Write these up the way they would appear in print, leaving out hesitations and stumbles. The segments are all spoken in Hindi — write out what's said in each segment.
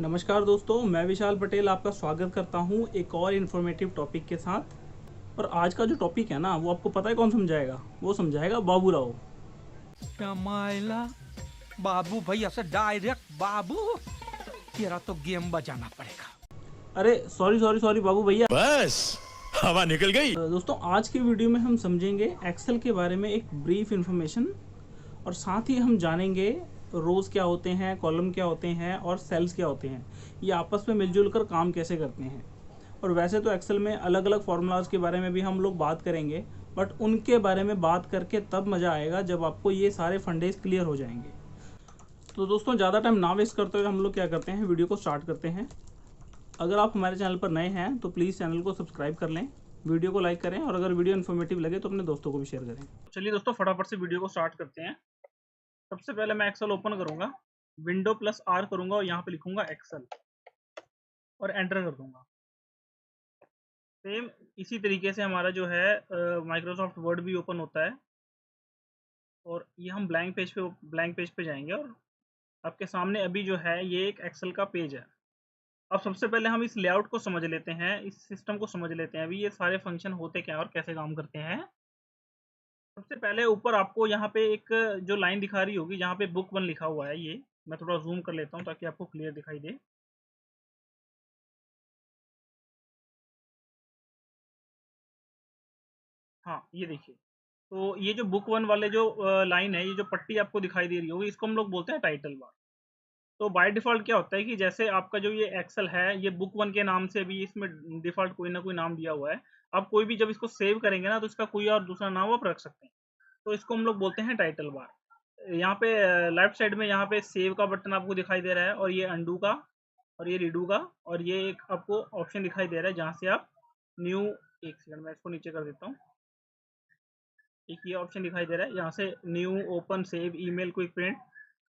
नमस्कार दोस्तों, मैं विशाल पटेल आपका स्वागत करता हूं एक और इन्फॉर्मेटिव टॉपिक के साथ। और आज का जो टॉपिक है ना, वो आपको पता है कौन समझाएगा? वो समझाएगा बाबू राव। कमायला बाबू भैया से डायरेक्ट बाबू, तेरा तो गेम बजाना पड़ेगा। अरे सॉरी सॉरी सॉरी बाबू भैया। बस हवा निकल गई। दोस्तों, आज की वीडियो में हम समझेंगे एक्सेल के बारे में एक ब्रीफ इन्फॉर्मेशन, और साथ ही हम जानेंगे रोज़ क्या होते हैं, कॉलम क्या होते हैं और सेल्स क्या होते हैं, ये आपस में मिलजुल कर काम कैसे करते हैं। और वैसे तो एक्सेल में अलग अलग फार्मूलाज के बारे में भी हम लोग बात करेंगे, बट उनके बारे में बात करके तब मज़ा आएगा जब आपको ये सारे फंडेज क्लियर हो जाएंगे। तो दोस्तों, ज़्यादा टाइम ना वेस्ट करते हुए हम लोग क्या करते हैं, वीडियो को स्टार्ट करते हैं। अगर आप हमारे चैनल पर नए हैं तो प्लीज़ चैनल को सब्सक्राइब कर लें, वीडियो को लाइक करें, और अगर वीडियो इन्फॉर्मेटिव लगे तो अपने दोस्तों को भी शेयर करें। चलिए दोस्तों, फटाफट से वीडियो को स्टार्ट करते हैं। सबसे पहले मैं एक्सेल ओपन करूंगा, विंडो प्लस आर करूंगा और यहाँ पे लिखूंगा एक्सेल और एंटर कर दूंगा। सेम इसी तरीके से हमारा जो है माइक्रोसॉफ्ट वर्ड भी ओपन होता है। और ये हम ब्लैंक पेज पे जाएंगे और आपके सामने अभी जो है ये एक एक्सेल का पेज है। अब सबसे पहले हम इस लेआउट को समझ लेते हैं, इस सिस्टम को समझ लेते हैं, अभी ये सारे फंक्शन होते क्या हैं और कैसे काम करते हैं। सबसे पहले ऊपर आपको यहाँ पे एक जो लाइन दिखा रही होगी जहाँ पे बुक 1 लिखा हुआ है, ये मैं थोड़ा जूम कर लेता हूँ ताकि आपको क्लियर दिखाई दे। हाँ, ये देखिए। तो ये जो बुक 1 वाले जो लाइन है, ये जो पट्टी आपको दिखाई दे रही होगी, इसको हम लोग बोलते हैं टाइटल बार। तो बाय डिफ़ॉल्ट क्या होता है कि जैसे आपका जो ये एक्सेल है, ये बुक 1 के नाम से भी इसमें डिफ़ॉल्ट कोई ना कोई नाम दिया हुआ है। आप कोई भी जब इसको सेव करेंगे ना, तो इसका कोई और दूसरा नाम आप रख सकते हैं। तो इसको हम लोग बोलते हैं टाइटल बार। यहाँ पे लेफ्ट साइड में यहाँ पे सेव का बटन आपको दिखाई दे रहा है, और ये अंडू का, और ये रीडू का, और ये एक आपको ऑप्शन दिखाई दे रहा है जहाँ से आप न्यू, एक सेकंड मैं इसको नीचे कर देता हूँ। एक ये ऑप्शन दिखाई दे रहा है, यहाँ से new, open, save, email, quick print,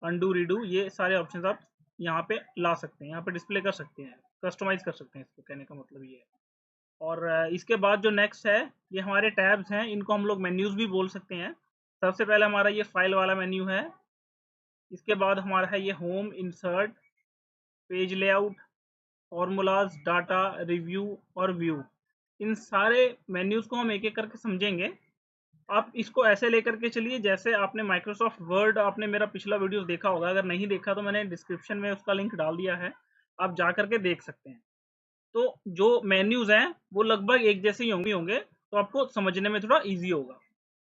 undo, redo, ये सारे ऑप्शंस आप यहाँ पे ला सकते हैं, यहाँ पे डिस्प्ले कर सकते हैं, कस्टमाइज कर सकते हैं। इसको कहने का मतलब ये है। और इसके बाद जो नेक्स्ट है, ये हमारे टैब्स हैं, इनको हम लोग मेन्यूज भी बोल सकते हैं। सबसे पहले हमारा ये फाइल वाला मेन्यू है। इसके बाद हमारा है ये home, insert, page layout, formulas, data, review और व्यू। इन सारे मेन्यूज को हम एक एक करके समझेंगे। आप इसको ऐसे लेकर के चलिए जैसे आपने माइक्रोसॉफ्ट वर्ड, आपने मेरा पिछला वीडियो देखा होगा, अगर नहीं देखा तो मैंने डिस्क्रिप्शन में उसका लिंक डाल दिया है, आप जा करके देख सकते हैं। तो जो मेन्यूज हैं वो लगभग एक जैसे ही होंगे, तो आपको समझने में थोड़ा इजी होगा।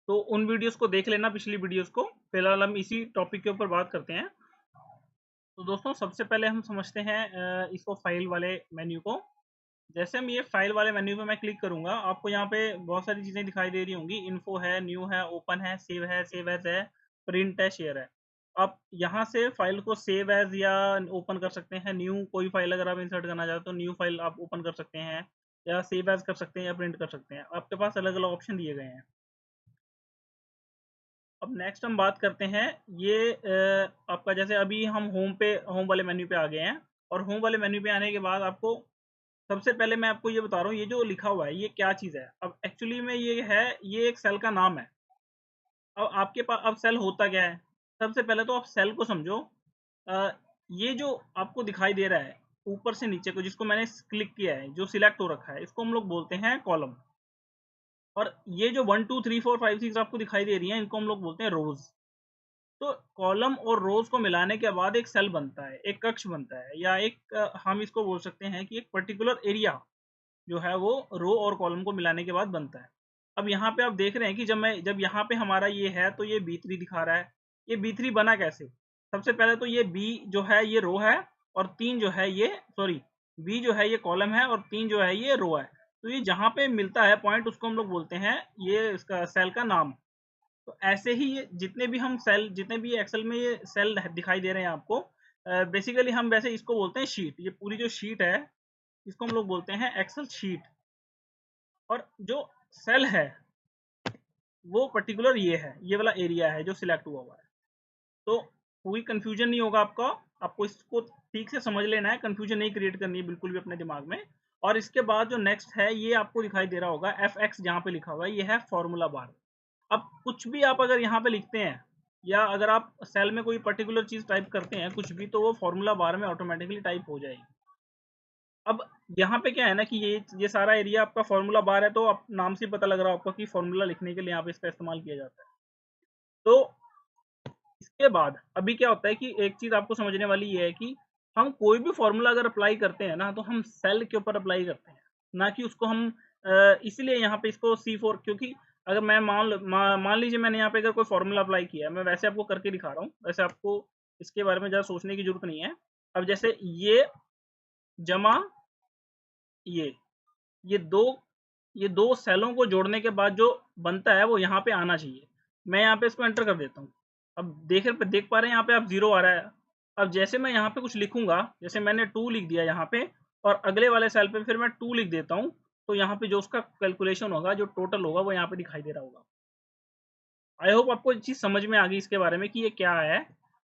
तो उन वीडियोस को देख लेना, पिछली वीडियोस को। फिलहाल हम इसी टॉपिक के ऊपर बात करते हैं। तो दोस्तों, सबसे पहले हम समझते हैं इसको, फाइल वाले मेन्यू को। जैसे हम ये फाइल वाले मेन्यू पे मैं क्लिक करूंगा, आपको यहाँ पे बहुत सारी चीज़ें दिखाई दे रही होंगी। इन्फो है, न्यू है, ओपन है, सेव एज है, प्रिंट है, शेयर है। आप यहाँ से फाइल को सेव एज या ओपन कर सकते हैं। न्यू कोई फाइल अगर आप इंसर्ट करना चाहते हो तो न्यू फाइल आप ओपन कर सकते हैं, या सेव एज कर सकते हैं, या प्रिंट कर सकते हैं। आपके पास अलग अलग ऑप्शन दिए गए हैं। अब नेक्स्ट हम बात करते हैं, ये आपका जैसे अभी हम होम वाले मेन्यू पे आ गए हैं। और होम वाले मेन्यू पे आने के बाद आपको सबसे पहले मैं आपको ये बता रहा हूँ, ये जो लिखा हुआ है ये क्या चीज़ है। अब एक्चुअली में ये है, ये एक सेल का नाम है। अब आपके पास अब सेल होता क्या है, सबसे पहले तो आप सेल को समझो। अ, ये जो आपको दिखाई दे रहा है ऊपर से नीचे को, जिसको मैंने क्लिक किया है, जो सिलेक्ट हो रखा है, इसको हम लोग बोलते हैं कॉलम। और ये जो 1 2 3 4 5 6 आपको दिखाई दे रही है, इनको हम लोग बोलते हैं रोज। तो कॉलम और रोज को मिलाने के बाद एक सेल बनता है, एक कक्ष बनता है, या एक हम इसको बोल सकते हैं कि एक पर्टिकुलर एरिया जो है वो रो और कॉलम को मिलाने के बाद बनता है। अब यहाँ पे आप देख रहे हैं कि जब यहाँ पे हमारा ये है तो ये B3 दिखा रहा है। ये B3 बना कैसे? सबसे पहले तो ये B जो है ये रो है, और 3 जो है ये, सॉरी, B जो है ये कॉलम है, और 3 जो है ये रो है। तो ये जहाँ पे मिलता है पॉइंट, उसको हम लोग बोलते हैं ये इसका सेल का नाम। तो ऐसे ही ये जितने भी एक्सेल में ये सेल दिखाई दे रहे हैं आपको, बेसिकली हम वैसे इसको बोलते हैं शीट। ये पूरी जो शीट है, इसको हम लोग बोलते हैं एक्सेल शीट। और जो सेल है वो पर्टिकुलर ये है, ये वाला एरिया है जो सिलेक्ट हुआ हुआ है। तो कोई कंफ्यूजन नहीं होगा आपका, आपको इसको ठीक से समझ लेना है, कंफ्यूजन नहीं क्रिएट करनी है बिल्कुल भी अपने दिमाग में। और इसके बाद जो नेक्स्ट है, ये आपको दिखाई दे रहा होगा FX, जहाँ पे लिखा हुआ है ये है फॉर्मूला बार। अब कुछ भी आप अगर यहाँ पे लिखते हैं या अगर आप सेल में कोई पर्टिकुलर चीज़ टाइप करते हैं कुछ भी, तो वो फॉर्मूला बार में ऑटोमेटिकली टाइप हो जाएगी। अब यहाँ पे क्या है ना कि ये सारा एरिया आपका फॉर्मूला बार है, तो आप नाम से पता लग रहा है आपको कि फॉर्मूला लिखने के लिए यहाँ पे इसका इस्तेमाल किया जाता है। तो इसके बाद अभी क्या होता है कि एक चीज़ आपको समझने वाली ये है कि हम कोई भी फॉर्मूला अगर अप्लाई करते हैं ना, तो हम सेल के ऊपर अप्लाई करते हैं, ना कि उसको हम इसलिए यहाँ पे इसको C4, क्योंकि अगर मैं मान लीजिए मैंने यहाँ पे अगर कोई फॉर्मूला अप्लाई किया है, मैं वैसे आपको करके दिखा रहा हूँ, वैसे आपको इसके बारे में ज़्यादा सोचने की जरूरत नहीं है। अब जैसे ये जमा ये ये दो ये दो सेलों को जोड़ने के बाद जो बनता है वो यहाँ पे आना चाहिए। मैं यहाँ पे इसको एंटर कर देता हूँ। अब देख पा रहे हैं यहाँ पे आप 0 आ रहा है। अब जैसे मैं यहाँ पे कुछ लिखूंगा, जैसे मैंने 2 लिख दिया यहाँ पे, और अगले वाले सेल पे फिर मैं 2 लिख देता हूँ, तो यहाँ पे जो उसका कैलकुलेशन होगा, जो टोटल होगा, वो यहाँ पे दिखाई दे रहा होगा। आई होप आपको ये चीज़ समझ में आ गई इसके बारे में कि ये क्या है,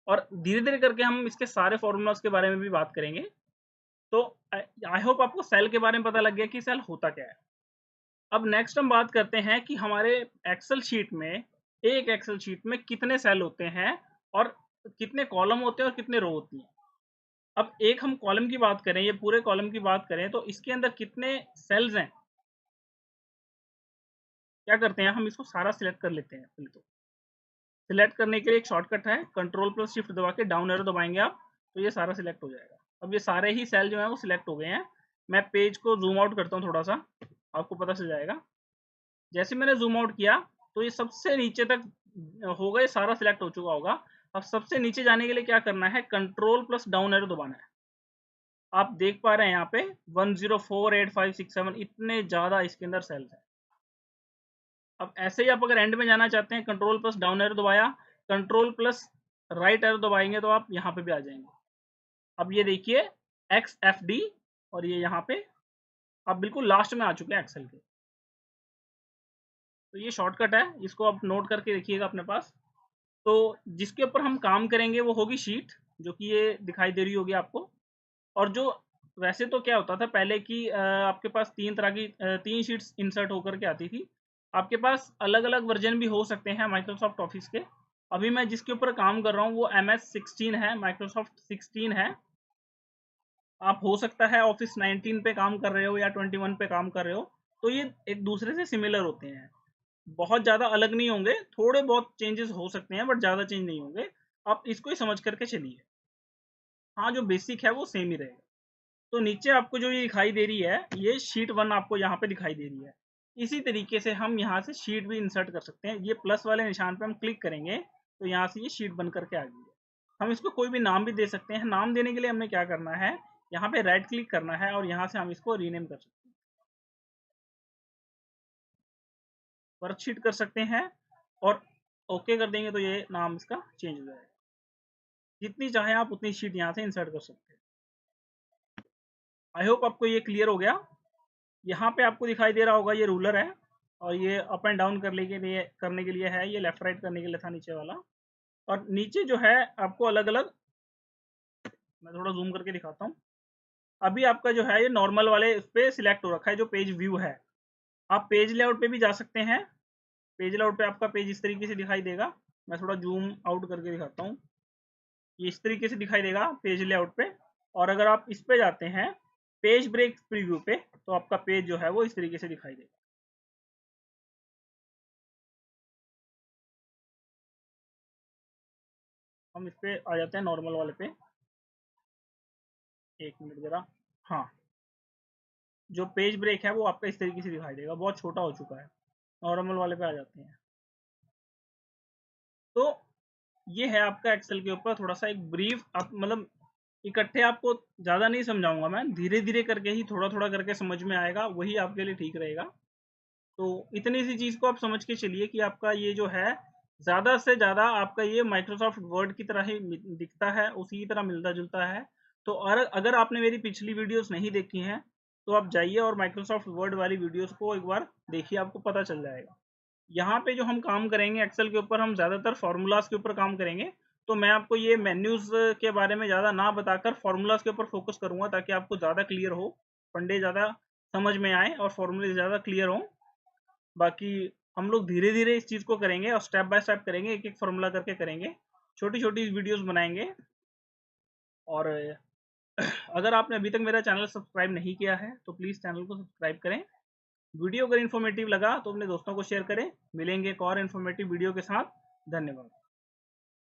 और धीरे धीरे करके हम इसके सारे फॉर्मूलाज के बारे में भी बात करेंगे। तो आई होप आपको सेल के बारे में पता लग गया कि सेल होता क्या है। अब नेक्स्ट हम बात करते हैं कि हमारे एक्सेल शीट में, एक एक्सेल शीट में कितने सेल होते हैं, और कितने कॉलम होते हैं, और कितने रो होती हैं। अब एक हम कॉलम की बात करें, ये पूरे कॉलम की बात करें, तो इसके अंदर कितने सेल्स हैं, क्या करते हैं हम इसको सारा सिलेक्ट कर लेते हैं। पहले तो सिलेक्ट करने के लिए एक शॉर्टकट है, कंट्रोल प्लस शिफ्ट दबा के डाउन एरो दबाएंगे आप, तो ये सारा सिलेक्ट हो जाएगा। अब ये सारे ही सेल जो है वो सिलेक्ट हो गए हैं। मैं पेज को जूम आउट करता हूँ थोड़ा सा, आपको पता चल जाएगा। जैसे मैंने जूम आउट किया, तो ये सबसे नीचे तक हो गए, सारा सिलेक्ट हो चुका होगा। अब सबसे नीचे जाने के लिए क्या करना है, कंट्रोल प्लस डाउन एरो दबाना है। आप देख पा रहे हैं यहाँ पे 1048567 इतने ज्यादा इसके अंदर सेल्स हैं। अब ऐसे ही आप अगर एंड में जाना चाहते हैं, कंट्रोल प्लस डाउन एरो दबाया, कंट्रोल प्लस राइट एरो दबाएंगे, तो आप यहाँ पे भी आ जाएंगे। अब ये देखिए XFD, और ये यहाँ पे आप बिल्कुल लास्ट में आ चुके हैं एक्सेल के। तो ये शॉर्टकट है, इसको आप नोट करके रखिएगा अपने पास। तो जिसके ऊपर हम काम करेंगे वो होगी शीट, जो कि ये दिखाई दे रही होगी आपको। और जो वैसे तो क्या होता था पहले कि आपके पास 3 तरह की 3 शीट्स इंसर्ट होकर के आती थी। आपके पास अलग अलग वर्जन भी हो सकते हैं माइक्रोसॉफ्ट ऑफिस के। अभी मैं जिसके ऊपर काम कर रहा हूँ वो MS16 है, माइक्रोसॉफ्ट 16 है। आप हो सकता है ऑफिस 19 पे काम कर रहे हो या 21 पे काम कर रहे हो, तो ये एक दूसरे से सिमिलर होते हैं, बहुत ज़्यादा अलग नहीं होंगे, थोड़े बहुत चेंजेस हो सकते हैं बट ज़्यादा चेंज नहीं होंगे। आप इसको ही समझ करके चलिए। हाँ, जो बेसिक है वो सेम ही रहेगा। तो नीचे आपको जो ये दिखाई दे रही है, ये शीट 1 आपको यहाँ पे दिखाई दे रही है। इसी तरीके से हम यहाँ से शीट भी इंसर्ट कर सकते हैं। ये प्लस वाले निशान पे हम क्लिक करेंगे, तो यहाँ से ये शीट बन करके आ गई है। हम इसको कोई भी नाम भी दे सकते हैं। नाम देने के लिए हमें क्या करना है, यहाँ पे राइट क्लिक करना है, और यहाँ से हम इसको रीनेम कर सकते हैं, वर्कशीट कर सकते हैं, और ओके कर देंगे तो ये नाम इसका चेंज हो जाएगा। जितनी चाहे आप उतनी शीट यहाँ से इंसर्ट कर सकते हैं। आई होप आपको ये क्लियर हो गया। यहाँ पे आपको दिखाई दे रहा होगा ये रूलर है, और ये अप एंड डाउन करने के लिए है, ये लेफ्ट राइट करने के लिए था नीचे वाला। और नीचे जो है आपको अलग अलग, मैं थोड़ा जूम करके दिखाता हूँ। अभी आपका जो है ये नॉर्मल वाले इस पे सिलेक्ट हो रखा है, जो पेज व्यू है। आप पेज लेआउट पे भी जा सकते हैं। पेज लेआउट पे आपका पेज इस तरीके से दिखाई देगा। मैं थोड़ा जूम आउट करके दिखाता हूँ। ये इस तरीके से दिखाई देगा पेज लेआउट पे। और अगर आप इस पे जाते हैं पेज ब्रेक प्रीव्यू पे, तो आपका पेज जो है वो इस तरीके से दिखाई देगा। हम इस पे आ जाते हैं नॉर्मल वाले पे, एक मिनट जरा। हाँ, जो पेज ब्रेक है वो आपका इस तरीके से दिखाई देगा, बहुत छोटा हो चुका है। नॉर्मल वाले पे आ जाते हैं। तो ये है आपका एक्सेल के ऊपर थोड़ा सा एक ब्रीफ। आप मतलब इकट्ठे आपको ज़्यादा नहीं समझाऊंगा मैं, धीरे धीरे करके ही, थोड़ा थोड़ा करके समझ में आएगा, वही आपके लिए ठीक रहेगा। तो इतनी सी चीज़ को आप समझ के चलिए कि आपका ये जो है ज़्यादा से ज़्यादा आपका ये माइक्रोसॉफ्ट वर्ड की तरह ही दिखता है, उसी की तरह मिलता जुलता है। तो और अगर आपने मेरी पिछली वीडियोस नहीं देखी हैं, तो आप जाइए और माइक्रोसॉफ्ट वर्ड वाली वीडियोस को एक बार देखिए, आपको पता चल जाएगा। यहाँ पे जो हम काम करेंगे एक्सेल के ऊपर, हम ज़्यादातर फार्मूलाज के ऊपर काम करेंगे। तो मैं आपको ये मेन्यूज़ के बारे में ज़्यादा ना बताकर फार्मूलाज के ऊपर फोकस करूँगा, ताकि आपको ज़्यादा क्लियर हो, फंडे ज़्यादा समझ में आए और फॉर्मूले ज़्यादा क्लियर हों। बाकी हम लोग धीरे धीरे इस चीज़ को करेंगे और स्टेप बाय स्टेप करेंगे, एक एक फॉर्मूला करके करेंगे, छोटी छोटी वीडियोस बनाएंगे। और अगर आपने अभी तक मेरा चैनल सब्सक्राइब नहीं किया है तो प्लीज़ चैनल को सब्सक्राइब करें। वीडियो अगर इन्फॉर्मेटिव लगा तो अपने दोस्तों को शेयर करें। मिलेंगे एक और इन्फॉर्मेटिव वीडियो के साथ। धन्यवाद।